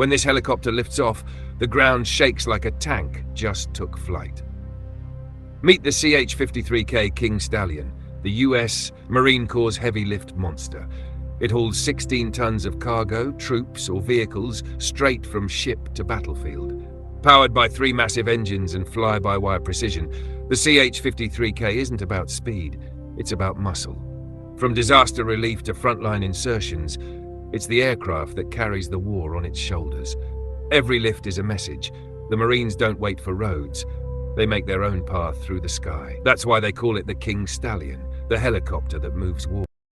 When this helicopter lifts off, the ground shakes like a tank just took flight. Meet the CH-53K King Stallion, the US Marine Corps' heavy lift monster. It hauls 16 tons of cargo, troops, or vehicles straight from ship to battlefield. Powered by 3 massive engines and fly-by-wire precision, the CH-53K isn't about speed, it's about muscle. From disaster relief to frontline insertions, it's the aircraft that carries the war on its shoulders. Every lift is a message. The Marines don't wait for roads. They make their own path through the sky. That's why they call it the King Stallion, the helicopter that moves war.